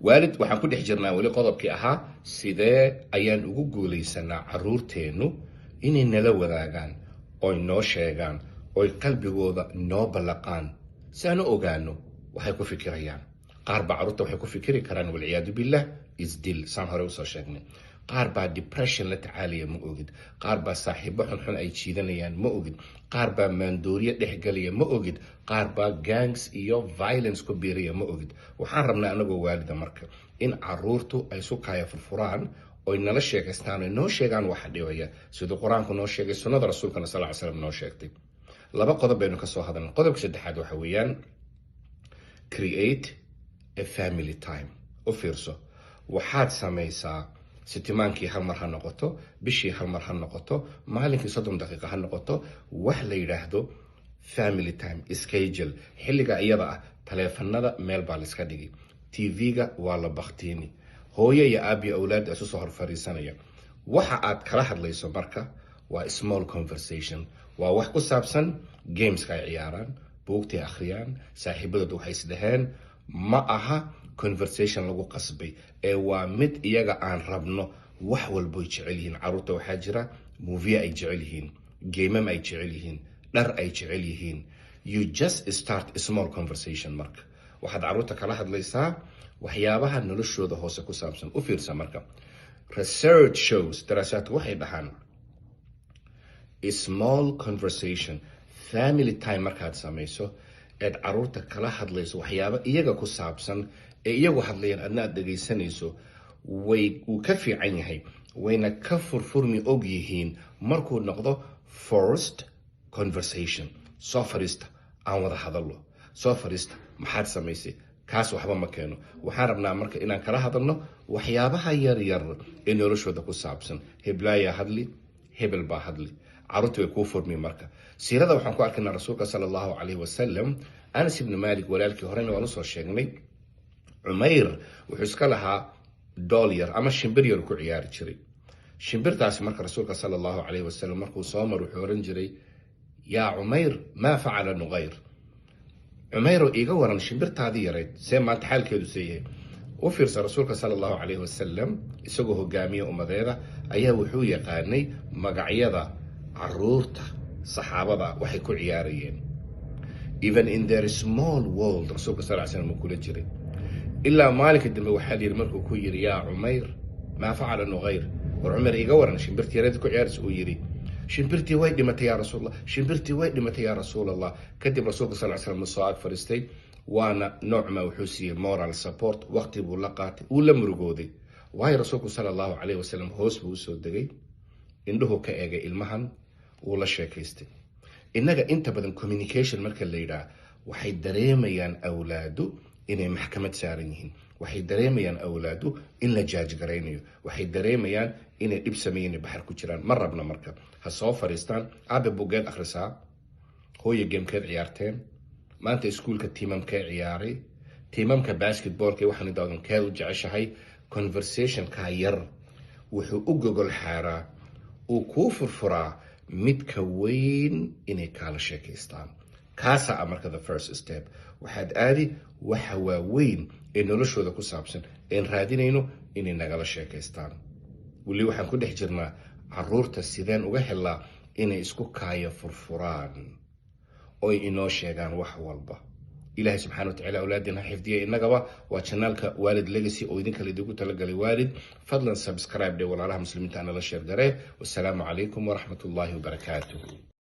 waalid waxaan ku dhex jirnaa weli qodobkii ahaa sidee ayaan ugu guulaysanaa caruurteennu inay nala wadaagaan oy noo sheegaan oy qalbigooda noo ballaqaan si aan u ogaano waxay ku fikirayaan. qaar baa caruurta waxay ku fikiri karaan walciyaadu billah isdil saan hore usoo sheegnay. qaar baa depression la tacaalaya ma ogid. qaar baa saaxiibo xunxun ay jiidanayaan ma ogid. qaar baa maandooriye dhexgelaya ma ogid. qaar baa gangs iyo violence ku biiraya ma ogid. waxaan rabnaa anagoo waalida marka in caruurtu ay isu kaaya furfuraan oy nala sheekaystaan oy noo sheegaan waxa dhibaya siduu qur-aanku noo sheegay sunnada rasuulkana sal ly slam noo sheegtay. laba qodob baynu ka soo hadalnay. qodobka saddexaad waxa weeyaan create a family time. u fiirso, waxaad samaysaa sitimaankii hal mar ha noqoto, bishii hal mar ha noqoto, maalinkii 30 daqiiqo ha noqoto, wax la yidhaahdo family time schedule. xilliga iyada ah taleefanada meel baa la iska dhigi, tv-ga waa la baktiini, hooyo iyo aab iyo awlaad isu soo hor fariisanaya. waxa aad kala hadlayso marka waa small conversation, waa wax ku saabsan gameska ay ciyaaraan, buugtay akhriyaan, saaxiibadood waxay isdhaheen. ma aha conversation lagu qasbay ee waa mid iyaga aan rabno. wax walboy jecel yihiin caruurta. waxaa jira movie ay jecel yihiin, gamam ay jecel yihiin, dhar ay jecel yihiin. you just start a small conversation. marka waxaad caruurta kala hadlaysaa waxyaabaha noloshooda hoose ku saabsan. u fiirsa marka, research shows, daraasaadku waxay dhahaan small conversation, family time markaad samayso eed caruurta kala hadlayso waxyaaba iyaga ku saabsan ee iyagu hadlayaan adna aad dhegaysanayso, wuu ka fiican yahay, wayna ka furfurmi og yihiin markuu noqdo forced conversation. soo fariista, aan wada hadallo. soo fariista, maxaad samaysay? kaas waxba ma keeno. waxaan rabnaa marka inaan kala hadalno waxyaabaha yaryar ee noloshooda ku saabsan. heblaayaa hadli, hebel baa hadli. caruurta way kuu furmi marka. siirada waxaan ku arkaynaa rasuulka sala allahu calayhi wasalam. anas ibni malik walaalkii horena waan usoo sheegnay. cumayr wuxuu iska lahaa dool yar ama shimbir yar ku ciyaari jiray. shimbirtaasi marka rasuulka sala allahu calayhi wasalam markuu soo mar wuxuu oran jiray, yaa cumayr maa facala nuqayr. cumayro iiga waran shimbirtaadii yarayd see maanta xaalkeedu seeyahay. u fiirsa, rasuulka sala allahu calayhi wasalam isagoo hogaamiye ummadeeda ayaa wuxuu yaqaanay magacyada caruurta saxaabada waxay ku ciyaarayeen. even in their small world rasuulka sal slam uu kula jiray. ilaa maalinka dambe waxaa la yidhi markuu ku yidhi, yaa cumayr maa facala nuqayr. war cumar iiga waran shimbirtii yareed ku ciyaaraysa. uu yidhi, shimbirtii way dhimatay yaa rasuulallah, shimbirtii way dhimatay yaa rasuulallah. kadib rasuulka sal slam soo ag fadhiistay, waana noocma wuxuu siiyey moral support. waqti buu la qaatay, uu la murugooday. waayo rasuulku sala allahu calayhi wasalam hoos buu usoo degay, indhuhu ka eegay ilmahan, wuu la sheekaystay. innaga inta badan communication marka la yidhaah waxay dareemayaan awlaadu inay maxkamad saaran yihiin. waxay dareemayaan awlaadu in la jaajgaraynayo. waxay dareemayaan inay dhib sameeyeen baxar ku jiraan. ma rabna marka. ha soo fadhiistaan. aabe bugeed akhrisaa, hooyo geemkeed ciyaarteen, maanta iskuulka tiimamkee ciyaaray, tiimamka basketballka waxaan daadankeed u jeceshahay. conversationka yar wuxuu u gogol xaaraa, uu kuu furfuraa midka weyn inay kaala sheekaystaan. kaasa a marka the first step. waxaad aadi waxa waaweyn ee noloshooda ku saabsan een raadinayno inay nagala sheekaystaan. weli waxaan ku dhex jirnaa caruurta sideen uga helaa inay isku kaaya furfuraan oy inoo sheegaan wax walba. ilaahay subxaana watacaala awlaadina xifdiya innagaba. waa janaalka waalid legacy oo idinka laidinku talagalay waalid. fadlan subscribe dhe walaalaha muslimiinta nala sheer garee. wasalaamu calaykum waraxmatullaahi wabarakaatuh.